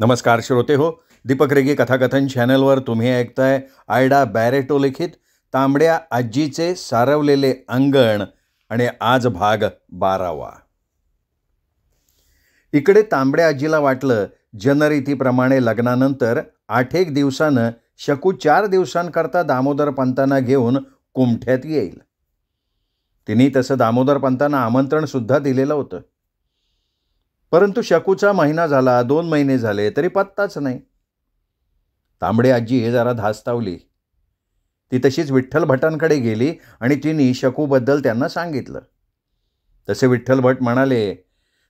नमस्कार श्रोते हो. दीपक रेगे कथाकथन चॅनलवर तुम्ही ऐकताय आयडा बॅरेटो लिखित तांबड्या आजीचे सारवलेले अंगण आणि आज भाग 12वा. इकडे तांबड्या आजीला वाटलं जनरीतीप्रमाणे लग्नानंतर 8 दिवसानं शकू 4 दिवसांकरता दामोदर पंतांना घेऊन कुमठ्यात येईल. तिने तसं दामोदर पंतांना आमंत्रण सुद्धा दिलेलं होतं. परंतु शकूचा महिना झाला, 2 महिने झाले तरी पत्ताच नाही. तांबडी आजी जरा धास्तावली. ती तशीच विठ्ठल भटांकडे गेली आणि तिने शकूबद्दल त्यांना सांगितलं. तसे विठ्ठल भट म्हणाले,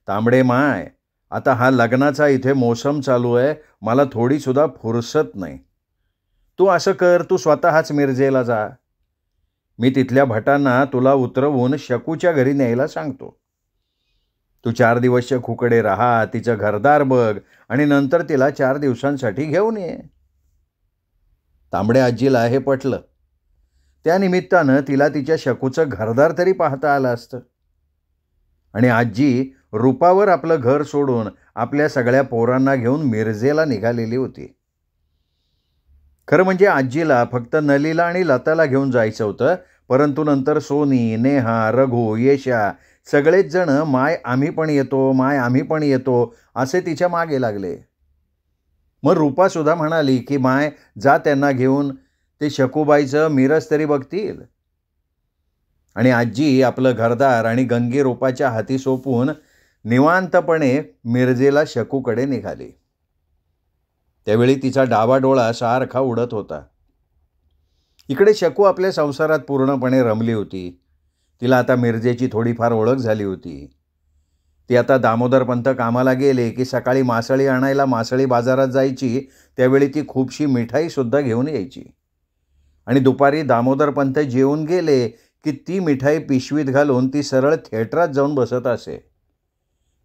तांबडे माय, आता हा लग्नाचा इथे मोसम चालू आहे, मला थोडीसुद्धा फुरसत नाही. तू असं कर, तू स्वतःच मिरजेला जा. मी तिथल्या भटांना तुला उतरवून शकूच्या घरी न्यायला सांगतो. तू 4 दिवस शकूकडे राहा, तिचं घरदार बघ आणि नंतर तिला 4 दिवसांसाठी घेऊन ये. तांबड्या आजीला हे पटलं. त्या निमित्तानं तिला तिच्या शकूचं घरदार तरी पाहता आलं असतं. आणि आजी रूपावर आपलं घर सोडून आपल्या सगळ्या पोरांना घेऊन मिरजेला निघालेली होती. खरं म्हणजे आजीला फक्त नलीला आणि लताला घेऊन जायचं होतं, परंतु नंतर सोनी, नेहा, रघु, येशा सगळेच जण माय आम्ही पण येतो, माय आम्ही पण येतो असे तिच्या मागे लागले. मग रूपासुद्धा म्हणाली की माय जा त्यांना घेऊन, ते शकूबाईचं मिरज तरी बघतील. आणि आजी आपलं घरदार आणि गंगी रूपाच्या हाती सोपून निवांतपणे मिरजेला शकूकडे निघाली. त्यावेळी तिचा डावा डोळा सारखा उडत होता. इकडे शकू आपल्या संसारात पूर्णपणे रमली होती. तिला आता मिरजेची थोडीफार ओळख झाली होती. ती आता दामोदर पंत कामाला गेले की सकाळी मासळी आणायला मासळी बाजारात जायची. त्यावेळी ती खूपशी मिठाईसुद्धा घेऊन यायची. आणि दुपारी दामोदर पंत जेवून गेले की ती मिठाई पिशवीत घालून ती सरळ थिएटरात जाऊन बसत असे.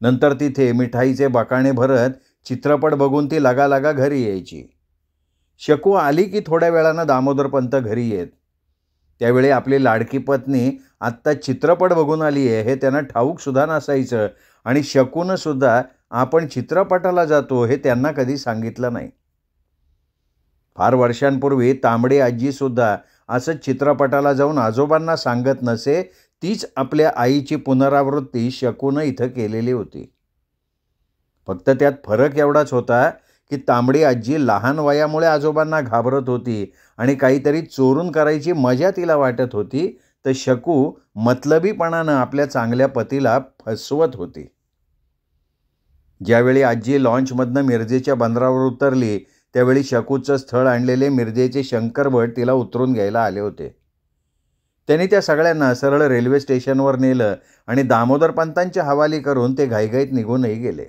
नंतर तिथे मिठाईचे बकाणे भरत चित्रपट बघून ती लगालगा घरी यायची. शकू आली की थोड्या वेळानं दामोदर पंत घरी येत. त्यावेळी आपली लाडकी पत्नी आत्ता चित्रपट बघून आली आहे हे त्यांना ठाऊकसुद्धा नसायचं. आणि शकूनं सुद्धा आपण चित्रपटाला जातो हे त्यांना कधी सांगितलं नाही. फार वर्षांपूर्वी तांबडी आजीसुद्धा असंच चित्रपटाला जाऊन आजोबांना सांगत नसे. तीच आपल्या आईची पुनरावृत्ती शकूनं इथं केलेली होती. फक्त त्यात फरक एवढाच होता की तांबडी आजी लहान वयामुळे आजोबांना घाबरत होती आणि काहीतरी चोरून करायची मजा तिला वाटत होती, तर शकू मतलबीपणानं आपल्या चांगल्या पतीला फसवत होती. ज्यावेळी आजी लॉन्चमधनं मिरजेच्या बंदरावर उतरली त्यावेळी शकूचं स्थळ आणलेले मिरजेचे शंकर भट तिला उतरून घ्यायला आले होते. त्यांनी त्या सगळ्यांना सरळ रेल्वे स्टेशनवर नेलं आणि दामोदर पंतांच्या हवाली करून ते घाईघाईत निघूनही गेले.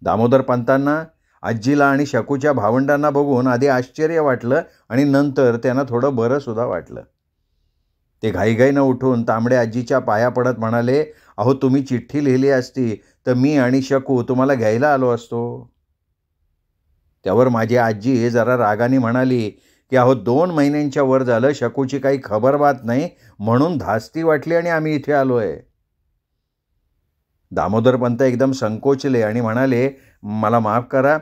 दामोदर पंतांना आजीला आणि शकूच्या भावंडांना बघून आधी आश्चर्य वाटलं आणि नंतर त्यांना थोडं बरंसुद्धा वाटलं. ते घाईघाईनं उठून तांबड्या आजीच्या पाया पडत म्हणाले, अहो तुम्ही चिठ्ठी लिहिली असती तर मी आणि शकू तुम्हाला घ्यायला आलो असतो. त्यावर माझी आजी जरा रागाने म्हणाली की अहो 2 महिन्यांच्या वर झालं शकूची काही खबर बात नाही, म्हणून धास्ती वाटली आणि आम्ही इथे आलो आहे. दामोदर पंत एकदम संकोचले आणि म्हणाले, मला माफ करा,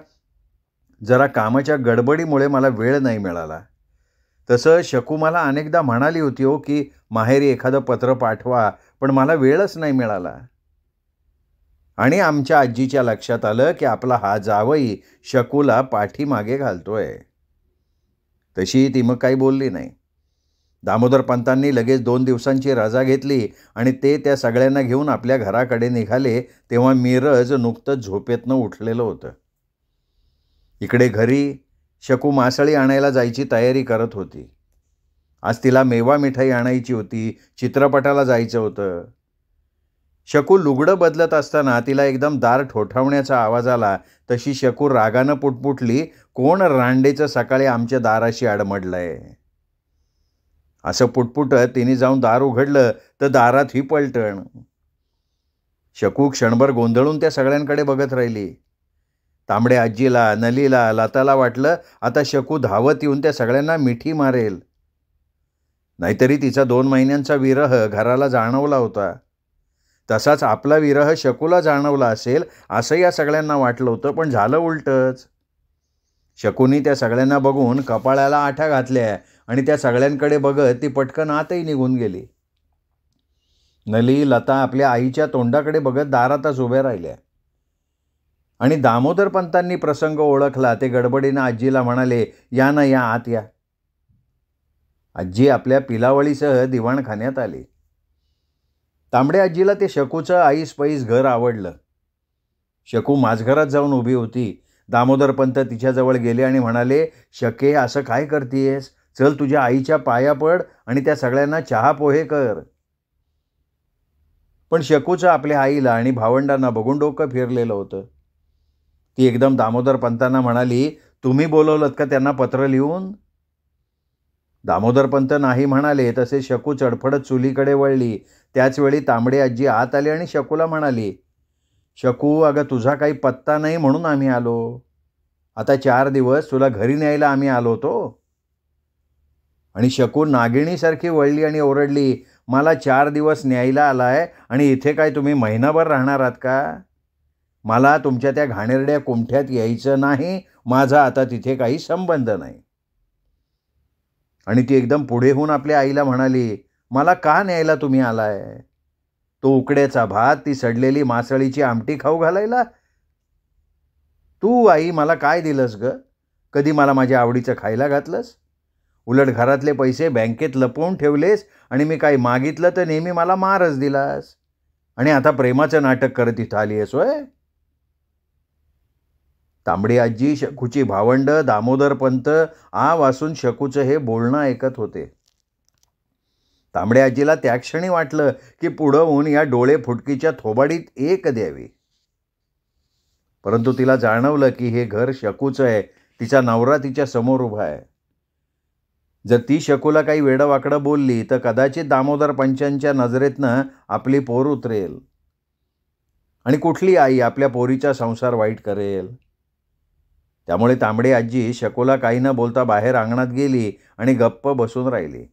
जरा कामाच्या गडबडीमुळे मला वेळ नाही मिळाला. तसं शकू मला अनेकदा म्हणाली होती हो की माहेरी एखादं पत्र पाठवा, पण मला वेळच नाही मिळाला. आणि आमच्या आजीच्या लक्षात आलं की आपला हा जावई शकूला पाठीमागे घालतोय. तशी ती मग काही बोलली नाही. दामोदर पंतांनी लगेच 2 दिवसांची रजा घेतली आणि ते त्या सगळ्यांना घेऊन आपल्या घराकडे निघाले. तेव्हा मिरज नुकतंच झोपेतनं उठलेलं होतं. इकडे घरी शकू मासळी आणायला जायची तयारी करत होती. आज तिला मेवा मिठाई आणायची होती, चित्रपटाला जायचं होतं. शकू लुगडं बदलत असताना तिला एकदम दार ठोठावण्याचा आवाज आला. तशी शकू रागानं पुटपुटली, कोण रांडेचं सकाळी आमच्या दाराशी अडमडलंय. असं पुटपुटत तिने जाऊन दार उघडलं तर दारात ही पलटण. शकू क्षणभर गोंधळून त्या सगळ्यांकडे बघत राहिली. तांबड्या आजीला, नलीला, लताला वाटलं आता शकू धावत येऊन त्या सगळ्यांना मिठी मारेल. नाहीतरी तिचा 2 महिन्यांचा विरह घराला जाणवला होता. तसाच आपला विरह शकूला जाणवला असेल असं या सगळ्यांना वाटलं होतं, पण झालं उलटंच. शकूनी त्या सगळ्यांना बघून कपाळाला आठ्या घातल्या आणि त्या सगळ्यांकडे बघत ती पटकन आतही निघून गेली. नली, लता आपल्या आईच्या तोंडाकडे बघत दारातच उभ्या राहिल्या आणि दामोदर पंतांनी प्रसंग ओळखला. ते गडबडीनं आजीला म्हणाले, या ना, या आत या. आजी आपल्या पिलावळीसह दिवाणखान्यात आली. तांबडे आजीला ते शकूचं आईस पैस घर आवडलं. शकू माझघरात जाऊन उभी होती. दामोदर पंत तिच्याजवळ गेले आणि म्हणाले, शके, असं काय करतीयस? चल, तुझ्या आईच्या पाया पड आणि त्या सगळ्यांना चहा पोहे कर. पण शकूचं आपल्या आईला आणि भावंडांना बघून डोकं फिरलेलं होतं. ती एकदम दामोदर पंतांना म्हणाली, तुम्ही बोलवलं का त्यांना पत्र लिहून? दामोदर पंत नाही म्हणाले. तसे शकू चडफडत चुलीकडे वळली. त्याचवेळी तांबडे आजी आत आली आणि शकूला म्हणाली, शकू, अगं तुझा काही पत्ता नाही म्हणून आम्ही आलो. आता 4 दिवस तुला घरी न्यायला आम्ही आलो होतो. आणि शकू नागिणीसारखी वळली आणि ओरडली, मला 4 दिवस न्यायला आलाय आणि इथे काय तुम्ही महिनाभर राहणार आहात का? मला तुमच्या त्या घाणेरड्या कुंठ्यात यायचं नाही. माझा आता तिथे काही संबंध नाही. आणि ती एकदम पुढे होऊन आपल्या आईला म्हणाली, मला का न्यायला तुम्ही आलाय? तो उकड्याचा भात, ती सडलेली मासळीची आमटी खाऊ घालायला? तू आई मला काय दिलंस ग? कधी मला माझ्या आवडीचं खायला घातलंस? उलट घरातले पैसे बँकेत लपवून ठेवलेस आणि मी काही मागितलं तर नेहमी मला मारच दिलास. आणि आता प्रेमाचं नाटक करत इथं आली आहेस होय? तांबडी आजी, शकूची भावंड, दामोदर पंत वासून शकूचं हे बोलणं ऐकत होते. तांबड्या आजीला त्या क्षणी वाटलं की पुढं होऊन या डोळे फुटकीच्या थोबाडीत एक द्यावी. परंतु तिला जाणवलं की हे घर शकूचं आहे. तिचा नवरा तिच्या समोर उभा आहे. जर ती शकूला काही वेडवाकडं बोलली तर कदाचित दामोदर पंचांच्या नजरेतनं आपली पोर उतरेल. आणि कुठली आई आपल्या पोरीचा संसार वाईट करेल? त्यामुळे तांबडी आजी शकूला काही न बोलता बाहेर अंगणात गेली आणि गप्प बसून राहिली.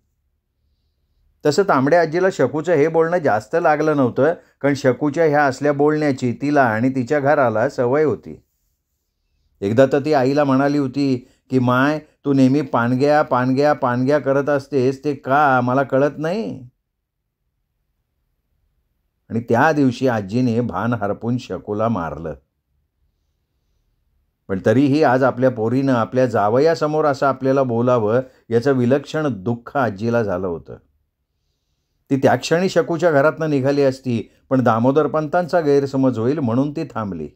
तसं तांबड्या आजीला शकूचं हे बोलणं जास्त लागलं नव्हतं, कारण शकूच्या ह्या असल्या बोलण्याची तिला आणि तिच्या घराला सवय होती. एकदा तर ती आईला म्हणाली होती की माय, तू नेहमी पानग्या पानग्या पानग्या करत असतेस, ते का मला कळत नाही? आणि त्या दिवशी आजीने भान हरपून शकूला मारलं. पण तरीही आज आपल्या पोरीनं आपल्या जावयासमोर असं आपल्याला बोलावं याचं विलक्षण दुःख आजीला झालं होतं. ती त्या क्षणी शकूच्या घरातनं निघाली असती, पण दामोदर पंतांचा गैरसमज होईल म्हणून ती थांबली.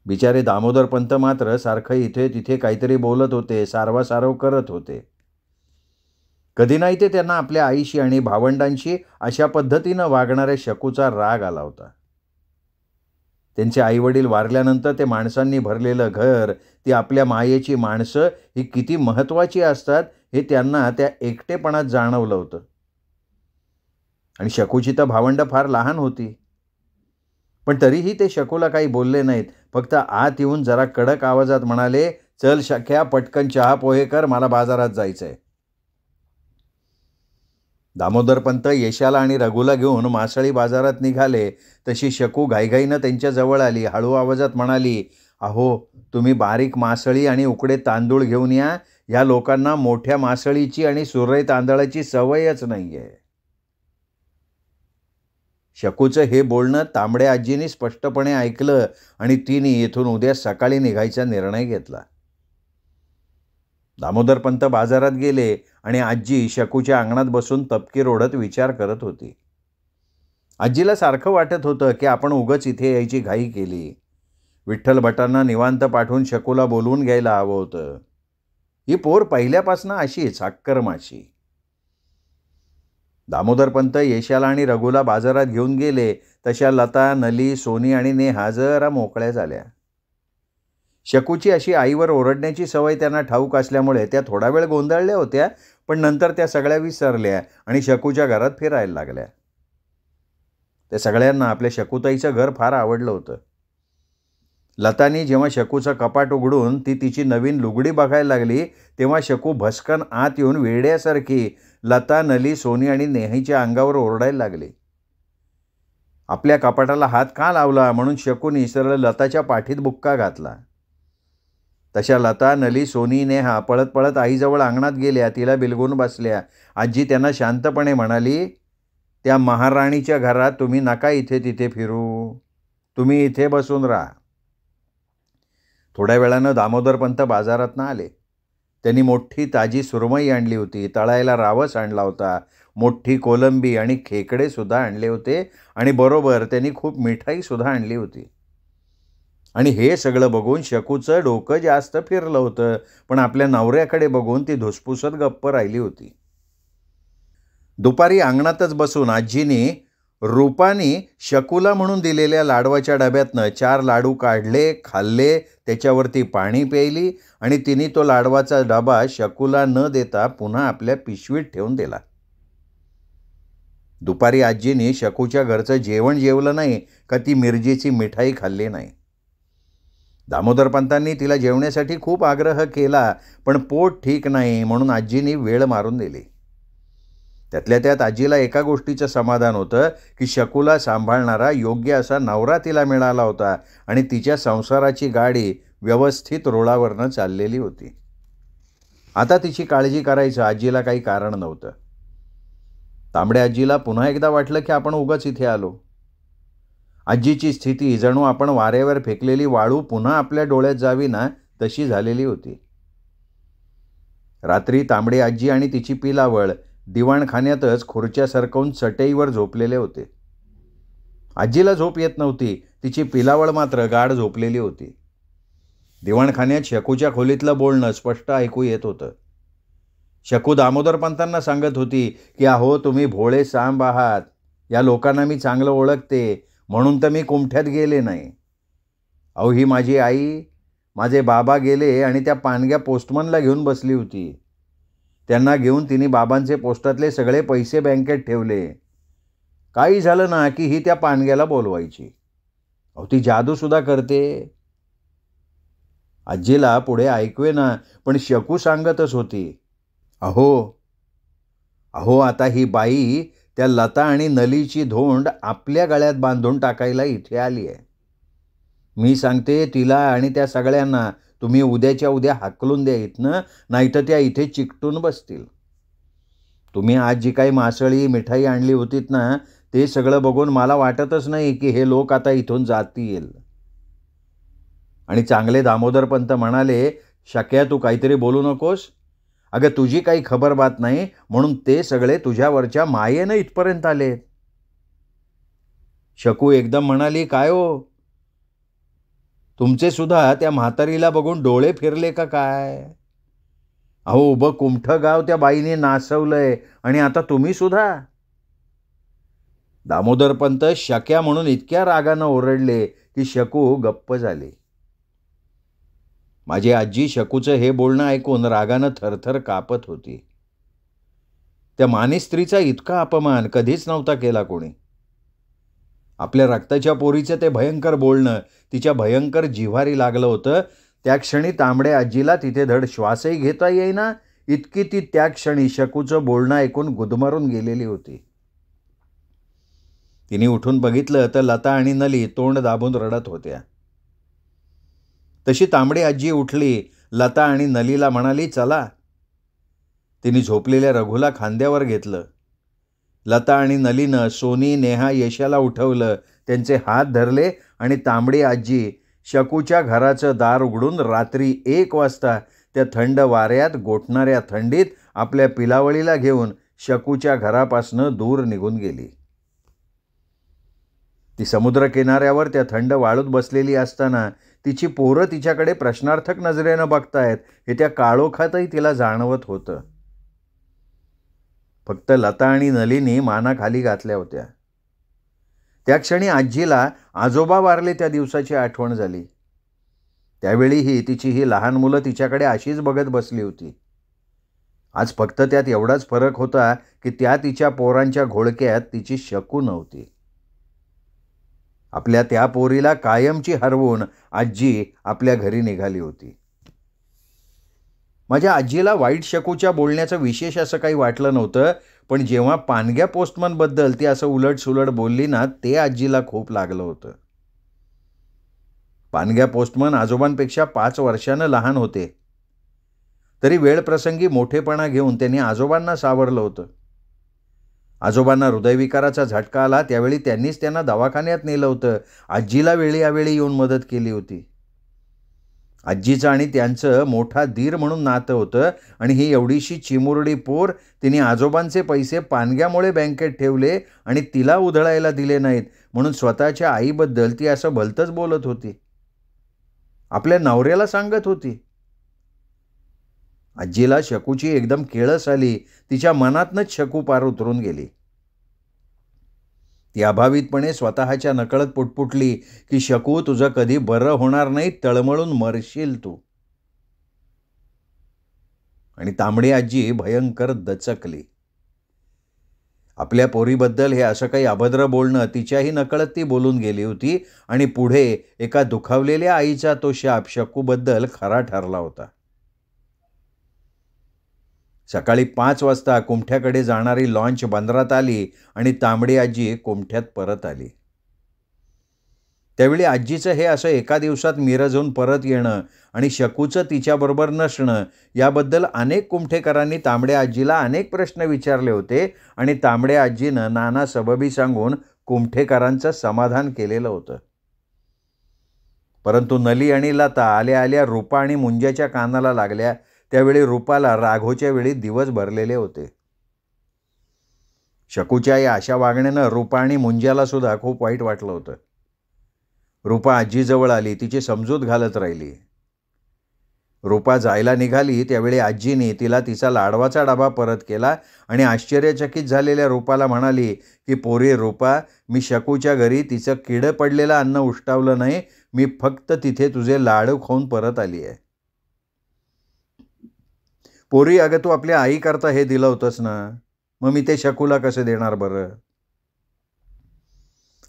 बिचारे दामोदर पंत मात्र सारखं इथे तिथे काहीतरी बोलत होते, सारवासारव करत होते. कधी नाही ते त्यांना आपल्या आईशी आणि भावंडांशी अशा पद्धतीनं वागणाऱ्या शकूचा राग आला होता. त्यांचे आईवडील वारल्यानंतर ते माणसांनी भरलेलं घर, ती आपल्या मायेची माणसं ही किती महत्त्वाची असतात हे त्यांना त्या एकटेपणात जाणवलं होतं. आणि शकूची तर भावंड फार लहान होती. पण तरीही ते शकूला काही बोलले नाहीत. फक्त आत येऊन जरा कडक आवाजात म्हणाले, चल शक्या, पटकन चहा पोहे कर, मला बाजारात जायचंय. दामोदर पंत यशाला आणि रघुला घेऊन मासळी बाजारात निघाले. तशी शकू घाईघाईनं त्यांच्या जवळ आली. हळू आवाजात म्हणाली, अहो, तुम्ही बारीक मासळी आणि उकडे तांदूळ घेऊन या. या लोकांना मोठ्या मासळीची आणि सुरई तांदळाची सवयच नाहीये. शकूचं हे बोलणं तांबड्या आजीने स्पष्टपणे ऐकलं आणि तिने येथून उद्या सकाळी निघायचा निर्णय घेतला. दामोदर पंत बाजारात गेले आणि आजी शकूच्या अंगणात बसून तपकीर ओढत विचार करत होती. आजीला सारखं वाटत होतं की आपण उगाच इथे यायची घाई केली. विठ्ठल भटांना निवांत पाठवून शकूला बोलवून घ्यायला हवं होतं. ही पोर पहिल्यापासून अशीच हक्करमाशी. दामोदर पंत यशाला आणि रघुला बाजारात घेऊन गेले तशा लता, नली, सोनी आणि नेहा जरा मोकळ्या झाल्या. शकूची अशी आईवर ओरडण्याची सवय त्यांना ठाऊक असल्यामुळे त्या थोडा वेळ गोंधळल्या होत्या, पण नंतर त्या सगळ्या विसरल्या आणि शकूच्या घरात फिरायला लागल्या. त्या सगळ्यांना आपल्या शकूताईचं घर फार आवडलं होतं. लतानी जेव्हा शकूचं कपाट उघडून ती तिची नवीन लुगडी बघायला लागली, तेव्हा शकू भस्कन आत येऊन वेड्यासारखी लता, नली, सोनी आणि नेहीच्या अंगावर ओरडायला लागली. आपल्या कपाटाला हात का लावला म्हणून शकूने सरळ लताच्या पाठीत बुक्का घातला. तशा लता, नली, सोनी, नेहा पळत पळत आईजवळ अंगणात गेल्या. तिला बिलगून बसल्या. आजी त्यांना शांतपणे म्हणाली, त्या महाराणीच्या घरात तुम्ही नका इथे तिथे फिरू, तुम्ही इथे बसून राहा. थोड्या वेळानं दामोदरपंत बाजारातनं आले. त्यांनी मोठी ताजी सुरमई आणली होती, तळायला रावस आणला होता, मोठी कोलंबी आणि खेकडे सुद्धा आणले होते आणि बरोबर त्यांनी खूप मिठाई सुद्धा आणली होती. आणि हे सगळं बघून शकूचं डोकं जास्त फिरलं होतं, पण आपल्या नवऱ्याकडे बघून ती धुसफुसत गप्प राहिली होती. दुपारी अंगणातच बसून आजीनी रूपानी शकूला म्हणून दिलेल्या लाडवाच्या डब्यातनं 4 लाडू काढले, खाल्ले, त्याच्यावरती पाणी प्यायली आणि तिने तो लाडवाचा डबा शकूला न देता पुन्हा आपल्या पिशवीत ठेवून दिला. दुपारी आजीनी शकूच्या घरचं जेवण जेवलं नाही का ती मिरजेची मिठाई खाल्ली नाही. दामोदरपंतांनी तिला जेवण्यासाठी खूप आग्रह केला, पण पोट ठीक नाही म्हणून आजीनी वेळ मारून दिली. त्यातल्या त्यात आजीला एका गोष्टीचं समाधान होतं की शकूला सांभाळणारा योग्य असा नवरा तिला मिळाला होता आणि तिच्या संसाराची गाडी व्यवस्थित रुळावरनं चाललेली होती. आता तिची काळजी करायचं आजीला काही कारण नव्हतं. तांबड्या आजीला पुन्हा एकदा वाटलं की आपण उगाच इथे आलो. आजीची स्थिती जणू आपण वाऱ्यावर फेकलेली वाळू पुन्हा आपल्या डोळ्यात जावी ना तशी झालेली होती. रात्री तांबडी आजी आणि तिची पिलावळ दिवाणखान्यातच खुर्च्या सरकवून चटईवर झोपलेले होते. आजीला झोप येत नव्हती, तिची पिलावळ मात्र गाढ झोपलेली होती. दिवाणखान्यात शकूच्या खोलीतलं बोलणं स्पष्ट ऐकू येत होतं. शकू दामोदरपंतांना सांगत होती की अहो तुम्ही भोळे सांब आहात, या लोकांना मी चांगलं ओळखते म्हणून तर मी कुमठ्यात गेले नाही. अहो ही माझी आई, माझे बाबा गेले आणि त्या पानग्या पोस्टमनला घेऊन बसली होती. त्यांना घेऊन तिने बाबांचे पोस्टातले सगळे पैसे बँकेत ठेवले. काही झालं ना की ही त्या पानग्याला बोलवायची. अहो ती जादूसुद्धा करते. आजीला पुढे ऐकवे ना, पण शकू सांगतच होती, अहो अहो आता ही बाई त्या लता आणि नलीची धोंड आपल्या गळ्यात बांधून टाकायला इथे आली आहे. मी सांगते तिला आणि त्या सगळ्यांना तुम्ही उद्याच्या उद्या हाकलून द्या इथनं, नाहीतर त्या इथे चिकटून बसतील. तुम्ही आज जी काही मासळी मिठाई आणली होतीत ना, ते सगळं बघून मला वाटतच नाही की हे लोक आता इथून जातील. आणि चांगले दामोदरपंत म्हणाले, शक्या तू काहीतरी बोलू नकोस. अगं तुझी काही खबर बात नाही म्हणून ते सगळे तुझ्यावरच्या मायेनं इथपर्यंत आलेत. शकू एकदम म्हणाली, काय हो तुमचे सुद्धा त्या म्हातारीला बघून डोळे फिरले का काय? अहो उभं कुमठं गाव त्या बाईने नासवलंय आणि आता तुम्ही सुद्धा. दामोदरपंत शक्या म्हणून इतक्या रागानं ओरडले की शकू गप्प झाली. माझी आजी शकूचं हे बोलणं ऐकून रागानं थरथर कापत होती. त्या मानिस्त्रीचा इतका अपमान कधीच नव्हता केला कोणी. आपल्या रक्ताच्या पोरीचं ते भयंकर बोलणं तिच्या भयंकर जिव्हारी लागलं होतं. त्या क्षणी तांबड्या आजीला तिथे धड श्वासही घेता येईना इतकी ती त्या क्षणी शकूचं बोलणं ऐकून गुदमरून गेलेली होती. तिने उठून बघितलं तर लता आणि नली तोंड दाबून रडत होत्या. तशी तांबडी आजी उठली, लता आणि नलीला म्हणाली, चला. तिने झोपलेल्या रघुला खांद्यावर घेतलं. लता आणि नलीनं सोनी, नेहा, यशाला उठवलं, त्यांचे हात धरले आणि तांबडी आजी शकूच्या घराचं दार उघडून रात्री 1 वाजता त्या थंड वाऱ्यात गोठणाऱ्या थंडीत आपल्या पिलावळीला घेऊन शकूच्या घरापासनं दूर निघून गेली. ती समुद्रकिनाऱ्यावर त्या थंड वाळूत बसलेली असताना तिची पोरं तिच्याकडे प्रश्नार्थक नजरेनं बघतायत हे त्या काळोखातही तिला जाणवत होतं. फक्त लता आणि नलिनी माना खाली घातल्या होत्या. त्या क्षणी आजीला आजोबा वारले त्या दिवसाची आठवण झाली. त्यावेळीही तिची ही लहान मुलं तिच्याकडे अशीच बघत बसली होती. आज फक्त त्यात एवढाच फरक होता की त्या तिच्या पोरांच्या घोळक्यात तिची शकू नव्हती. आपल्या त्या पोरीला कायमची हरवून आजी आपल्या घरी निघाली होती. माझ्या आजीला वाईट शकूच्या बोलण्याचं विशेष असं काही वाटलं नव्हतं, पण जेव्हा पानग्या पोस्टमनबद्दल ती असं उलटसुलट बोलली ना, ते आजीला खूप लागलं होतं. पानग्या पोस्टमन आजोबांपेक्षा 5 वर्षानं लहान होते. तरी वेळप्रसंगी मोठेपणा घेऊन त्यांनी आजोबांना सावरलं होतं. आजोबांना हृदयविकाराचा झटका आला त्यावेळी त्यांनीच त्यांना दवाखान्यात नेलं होतं. आजीला वेळी अवेळी येऊन मदत केली होती. आजीचं आणि त्यांचं मोठा दीर म्हणून नातं होतं आणि ही एवढीशी चिमुरडी पोर तिने आजोबांचे पैसे पानग्यामुळे बँकेत ठेवले आणि तिला उधळायला दिले नाहीत म्हणून स्वतःच्या आईबद्दल ती असं भलतंच बोलत होती. आपल्या नवऱ्याला सांगत होती. आजीला शकूची एकदम किळस आली. तिच्या मनातनंच शकू पार उतरून गेली. ती अभावितपणे स्वतःच्या नकळत पुटपुटली की शकू तुझं कधी बरं होणार नाही, तळमळून मरशील तू. आणि तांबडी आजी भयंकर दचकली. आपल्या पोरीबद्दल हे असं काही अभद्र बोलणं तिच्याही नकळत ती बोलून गेली होती आणि पुढे एका दुखावलेल्या आईचा तो शाप शकूबद्दल खरा ठरला होता. सकाळी 5 वाजता कुमठ्याकडे जाणारी लॉन्च बंदरात आली आणि तांबडी आजी कुमठ्यात परत आली. त्यावेळी आजीचं हे असं एका दिवसात मिरजून परत येणं आणि शकूचं तिच्याबरोबर नसणं याबद्दल अनेक कुमठेकरांनी तांबड्या आजीला अनेक प्रश्न विचारले होते आणि तांबड्या आजीनं नाना सबबी सांगून कुमठेकरांचं समाधान केलेलं होतं. परंतु नली आणि लता आल्या आल्या रूपा आणि मुंज्याच्या कानाला लागल्या. त्यावेळी रूपाला राघोच्या वेळी दिवस भरलेले होते. शकूच्या या अशा वागण्यानं रूपा आणि मुंज्याला सुद्धा खूप वाईट वाटलं होतं. रूपा आजीजवळ आली, तिची समजूत घालत राहिली. रूपा जायला निघाली त्यावेळी आजीने तिला तिचा लाडवाचा डबा परत केला आणि आश्चर्यचकित झालेल्या रूपाला म्हणाली की पोरी रूपा, मी शकूच्या घरी तिचं किडं पडलेलं अन्न उष्टावलं नाही, मी फक्त तिथे तुझे लाडू खाऊन परत आली आहे. पोरी, अगं तू आपल्या आईकरता हे दिलं होतंस ना, मग मी ते शकूला कसं देणार बरं.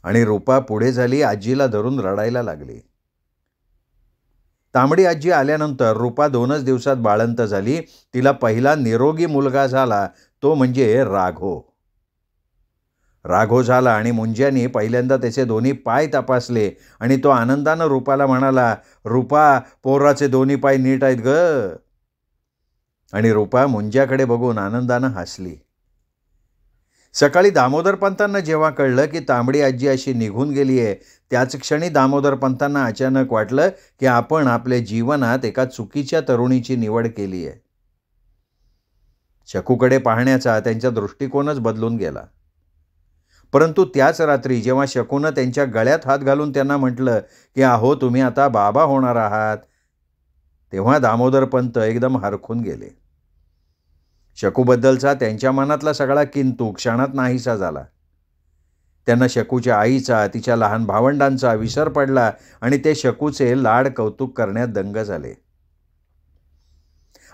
आणि रूपा पुढे झाली, आजीला धरून रडायला लागली. तांबडी आजी आल्यानंतर रूपा 2च दिवसात बाळंत झाली. तिला पहिला निरोगी मुलगा झाला, तो म्हणजे राघो. राघो झाला आणि मुंज्याने पहिल्यांदा त्याचे दोन्ही पाय तपासले आणि तो आनंदानं रूपाला म्हणाला, रूपा, पोराचे दोन्ही पाय नीट आहेत ग. आणि रूपा मुंज्याकडे बघून आनंदानं हसली. सकाळी दामोदरपंतांना जेव्हा कळलं की तांबडी आजी अशी निघून गेली आहे, त्याच क्षणी दामोदरपंतांना अचानक वाटलं की आपण आपल्या जीवनात एका चुकीच्या तरुणीची निवड केली आहे. शकूकडे पाहण्याचा त्यांचा दृष्टिकोनच बदलून गेला. परंतु त्याच रात्री जेव्हा शकूनं त्यांच्या गळ्यात हात घालून त्यांना म्हटलं की अहो तुम्ही आता बाबा होणार आहात, तेव्हा दामोदरपंत एकदम हरखून गेले. शकूबद्दलचा त्यांच्या मनातला सगळा किंतु क्षणात नाहीसा झाला. त्यांना शकूच्या आईचा, तिच्या लहान भावंडांचा विसर पडला आणि ते शकूचे लाड कौतुक करण्यात दंग झाले.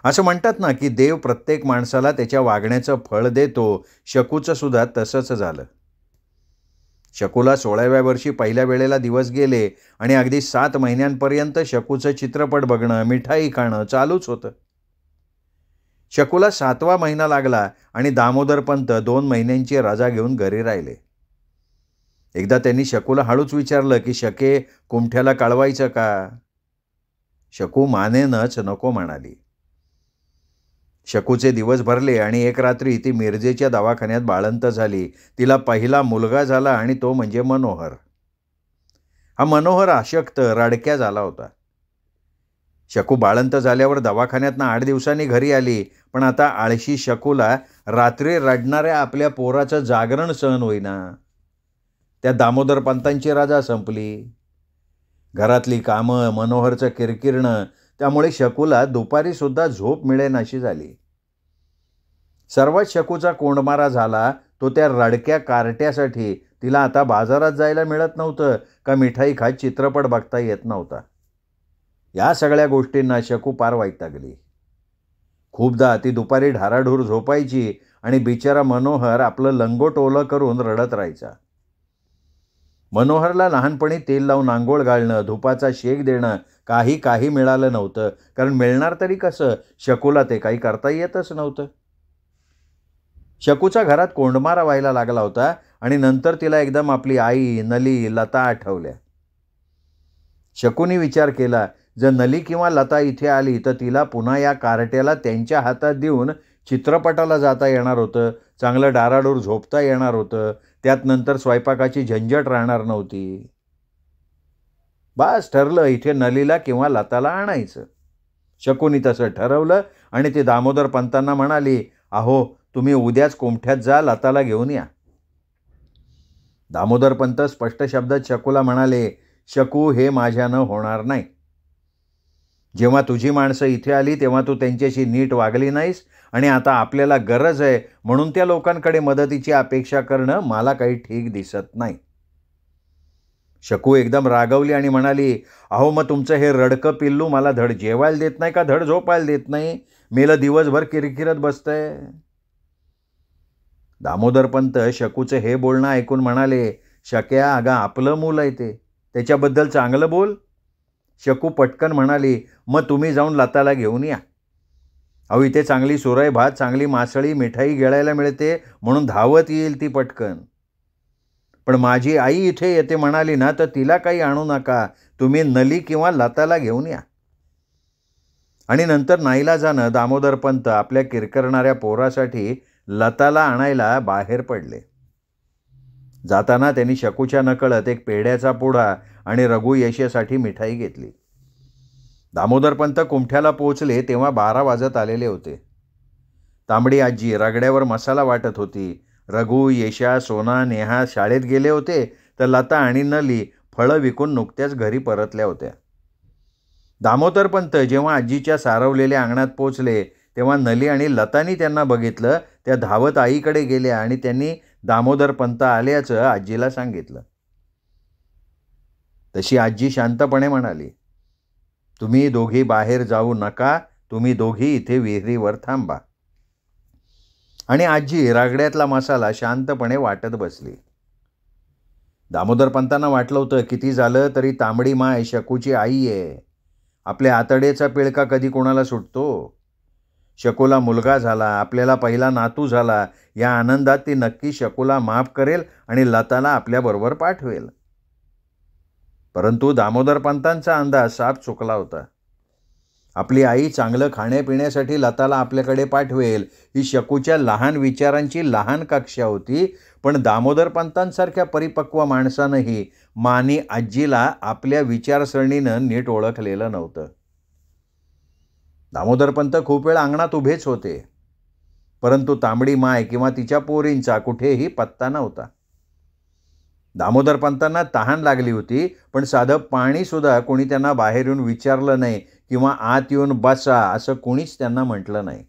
असं म्हणतात ना की देव प्रत्येक माणसाला त्याच्या वागण्याचं फळ देतो. शकूचं सुद्धा तसंच झालं. शकूला 16व्या वर्षी पहिल्या वेळेला दिवस गेले आणि अगदी 7 महिन्यांपर्यंत शकूचं चित्रपट बघणं, मिठाई खाणं चालूच होतं. शकूला 7वा महिना लागला आणि दामोदरपंत 2 महिन्यांची रजा घेऊन घरी राहिले. एकदा त्यांनी शकूला हळूच विचारलं की शके, कुमठ्याला कळवायचं का. शकू मानेनच नको म्हणाली. शकूचे दिवस भरले आणि एक रात्री ती मिरजेच्या दवाखान्यात बाळंत झाली. तिला पहिला मुलगा झाला आणि तो म्हणजे मनोहर. हा मनोहर अशक्त रडक्या झाला होता. शकू बाळंत झाल्यावर दवाखान्यातनं 8 दिवसांनी घरी आली, पण आता आळशी शकूला रात्री रडणाऱ्या आपल्या पोराचं जागरण सहन होईना. त्या दामोदरपंतांची रजा संपली. घरातली कामं, मनोहरचं किरकिरणं, त्यामुळे शकूला दुपारीसुद्धा झोप मिळेनाशी झाली. सर्वात शकूचा कोंडमारा झाला तो त्या रडक्या कार्ट्यासाठी. तिला आता बाजारात जायला मिळत नव्हतं का मिठाई खात चित्रपट बघता येत नव्हता. या सगळ्या गोष्टींना शकू पार वैतागली. खूपदा ती दुपारी ढाराढूर झोपायची आणि बिचारा मनोहर आपलं लंगोट ओलं करून रडत राहायचा. मनोहरला लहानपणी तेल लावून अंघोळ घालणं, धुपाचा शेक देणं काही मिळालं नव्हतं. कारण मिळणार तरी कसं? शकूला ते काही करता येतच नव्हतं. शकूचा घरात कोंडमारा व्हायला लागला होता आणि नंतर तिला एकदम आपली आई, नली, लता आठवल्या. शकूने विचार केला, जर नली किंवा लता इथे आली तर तिला पुन्हा या कार्ट्याला त्यांच्या हातात देऊन चित्रपटाला जाता येणार होतं, चांगलं डाराडूर झोपता येणार होतं, त्यात नंतर स्वयंपाकाची झंझट राहणार नव्हती. बस ठरलं, इथे नलीला किंवा लताला आणायचं. शकूनी तसं ठरवलं आणि ती दामोदर पंतांना म्हणाली, अहो तुम्ही उद्याच कोमठ्यात जा, लताला घेऊन या. दामोदर पंत स्पष्ट शब्दात शकूला म्हणाले, शकू, हे माझ्यानं होणार नाही. जेव्हा तुझी माणसं इथे आली तेव्हा तू त्यांच्याशी नीट वागली नाहीस आणि आता आपल्याला गरज आहे म्हणून त्या लोकांकडे मदतीची अपेक्षा करणं मला काही ठीक दिसत नाही. शकू एकदम रागवली आणि म्हणाली, अहो मग तुमचं हे रडकं पिल्लू मला धड जेवायला देत नाही का धड झोपायला देत नाही? मेलं दिवसभर किरकिरत बसतंय. दामोदर पंत शकूचं हे बोलणं ऐकून म्हणाले, शक्या, अगं आपलं मूल आहे ते, त्याच्याबद्दल चांगलं बोल. शकू पटकन म्हणाली, मग तुम्ही जाऊन लताला घेऊन या. अहो इथे चांगली सुरई भात, चांगली मासळी, मिठाई गिळायला मिळते म्हणून धावत येईल ती पटकन. पण माझी आई इथे येते म्हणाली ना तर तिला काही आणू नका, तुम्ही नली किंवा लताला घेऊन या. आणि नंतर नाईलाजानं दामोदर पंत आपल्या किरकिरणाऱ्या पोरासाठी लताला आणायला बाहेर पडले. जाताना त्यांनी शकूच्या नकळत एक पेढ्याचा पुडा आणि रघु यशेसाठी मिठाई घेतली. दामोदर पंत कुमठ्याला पोहोचले तेव्हा 12 वाजत आलेले होते. तांबडी आजी रगड्यावर मसाला वाटत होती. रघु, येशा, सोना, नेहा शाळेत गेले होते तर लता आणि नली फळं विकून नुकत्याच घरी परतल्या होत्या. दामोदर पंत जेव्हा आजीच्या सारवलेल्या अंगणात पोचले तेव्हा नली आणि लतानी त्यांना बघितलं. त्या धावत आईकडे गेल्या आणि त्यांनी दामोदर पंत आल्याचं आजीला सांगितलं. तशी आजी शांतपणे म्हणाली, तुम्ही दोघी बाहेर जाऊ नका, तुम्ही दोघी इथे विहिरीवर थांबा. आणि आजी रागड्यातला मसाला शांतपणे वाटत बसली. दामोदर पंतांना वाटलं होतं, किती झालं तरी तांबडी माय शकूची आई आहे. आपल्या आतडेचा पिळका कधी कोणाला सुटतो? शकूला मुलगा झाला, आपल्याला पहिला नातू झाला, या आनंदात ती नक्की शकूला माफ करेल आणि लताला आपल्याबरोबर पाठवेल. परंतु दामोदर पंतांचा अंदाज साफ चुकला होता. आपली आई चांगलं खाण्यापिण्यासाठी लताला आपल्याकडे पाठवेल ही शकूच्या लहान विचारांची लहान कक्षा होती. पण दामोदर पंतांसारख्या परिपक्व माणसानंही मानी आजीला आपल्या विचारसरणीनं नीट ओळखलेलं नव्हतं. दामोदर पंत खूप वेळ अंगणात उभेच होते, परंतु तांबडी माय किंवा तिच्या पोरींचा कुठेही पत्ता नव्हता. दामोदर पंतांना तहान लागली होती, पण साधं पाणीसुद्धा कोणी त्यांना बाहेर येऊन विचारलं नाही किंवा आत येऊन बसा असं कोणीच त्यांना म्हटलं नाही.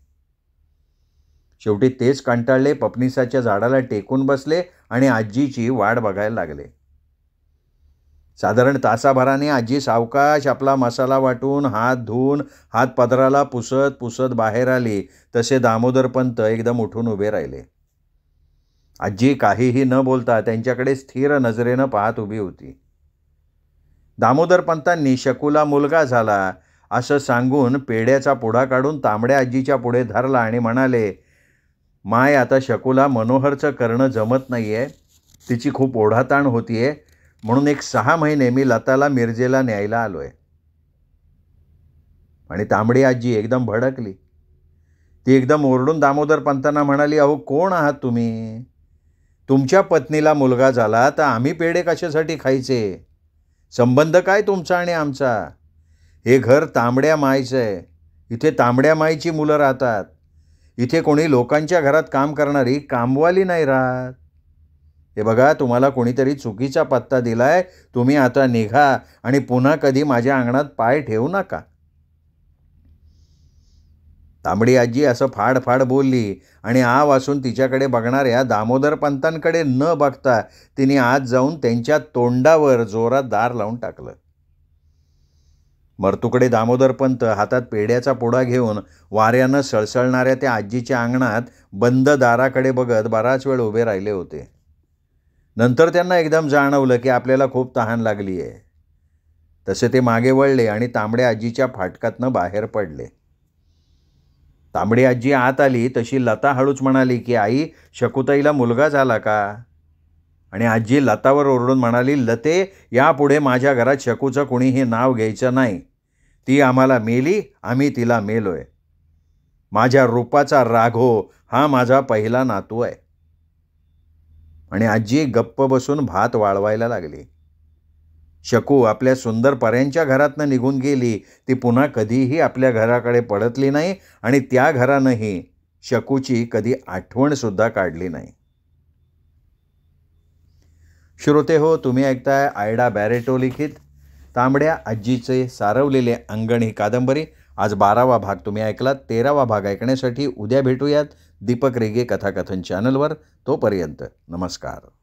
शेवटी तेच कंटाळले, पपनीसाच्या झाडाला टेकून बसले आणि आजीची वाट बघायला लागले. साधारण तासाभराने आजी सावकाश आपला मसाला वाटून, हात धुवून, हात पदराला पुसत पुसत बाहेर आली. तसे दामोदर पंत एकदम उठून उभे राहिले. आजी काहीही न बोलता त्यांच्याकडे स्थिर नजरेनं पाहत उभी होती. दामोदर पंतांनी शकूला मुलगा झाला असं सांगून पेढ्याचा पुडा काढून तांबड्या आजीच्या पुढे धरला आणि म्हणाले, माय, आता शकूला मनोहरचं करणं जमत नाही आहे, तिची खूप ओढाताण होतीये, म्हणून एक 6 महिने मी लताला मिरजेला न्यायला आलो आहे. आणि तांबडी आजी एकदम भडकली. ती एकदम ओरडून दामोदर पंतांना म्हणाली, अहो कोण आहात तुम्ही? तुमच्या पत्नीला मुलगा झाला तर आम्ही पेढे कशासाठी खायचे? संबंध काय तुमचा आणि आमचा? हे घर तांबड्या मायचं आहे. इथे तांबड्या मायची मुलं राहतात. इथे कोणी लोकांच्या घरात काम करणारी कामवाली नाही राहत. हे बघा, तुम्हाला कोणीतरी चुकीचा पत्ता दिलाय. तुम्ही आता निघा आणि पुन्हा कधी माझ्या अंगणात पाय ठेवू नका. तांबडी आजी असं फाड बोलली आणि आ वासून तिच्याकडे बघणाऱ्या दामोदर पंतांकडे न बघता तिने आत जाऊन त्यांच्या तोंडावर जोरात दार लावून टाकलं. मरतुकडे दामोदर पंत हातात पेढ्याचा पुडा घेऊन वाऱ्यानं सळसळणाऱ्या त्या आजीच्या अंगणात बंद दाराकडे बघत बराच वेळ उभे राहिले होते. नंतर त्यांना एकदम जाणवलं की आपल्याला खूप तहान लागली आहे. तसे ते मागे वळले आणि तांबड्या आजीच्या फाटकातनं बाहेर पडले. तांबडी आजी आत आली तशी लता हळूच म्हणाली की आई, शकुताईला मुलगा झाला का? आणि आजी लतावर ओरडून म्हणाली, लते, यापुढे माझ्या घरात शकूचं कुणीही नाव घ्यायचं नाही. ती आम्हाला मेली, आम्ही तिला मेलोय. माझ्या रूपाचा राघव हा माझा पहिला नातू आहे. आणि आजी गप्प बसून भात वाळवायला लागली. शकू आपल्या सुंदर पऱ्यांच्या घरातनं निघून गेली. ती पुन्हा कधीही आपल्या घराकडे परतली नाही आणि त्या घरानंही शकूची कधी आठवणसुद्धा काढली नाही. श्रोते हो, तुम्ही ऐकताय आयडा बॅरेटो लिखित तांबड्या आजीचे सारवलेले अंगण ही कादंबरी. आज 12वा भाग तुम्ही ऐकलात. 13वा भाग ऐकण्यासाठी उद्या भेटूयात दीपक रेगे कथाकथन चॅनलवर. तोपर्यंत नमस्कार.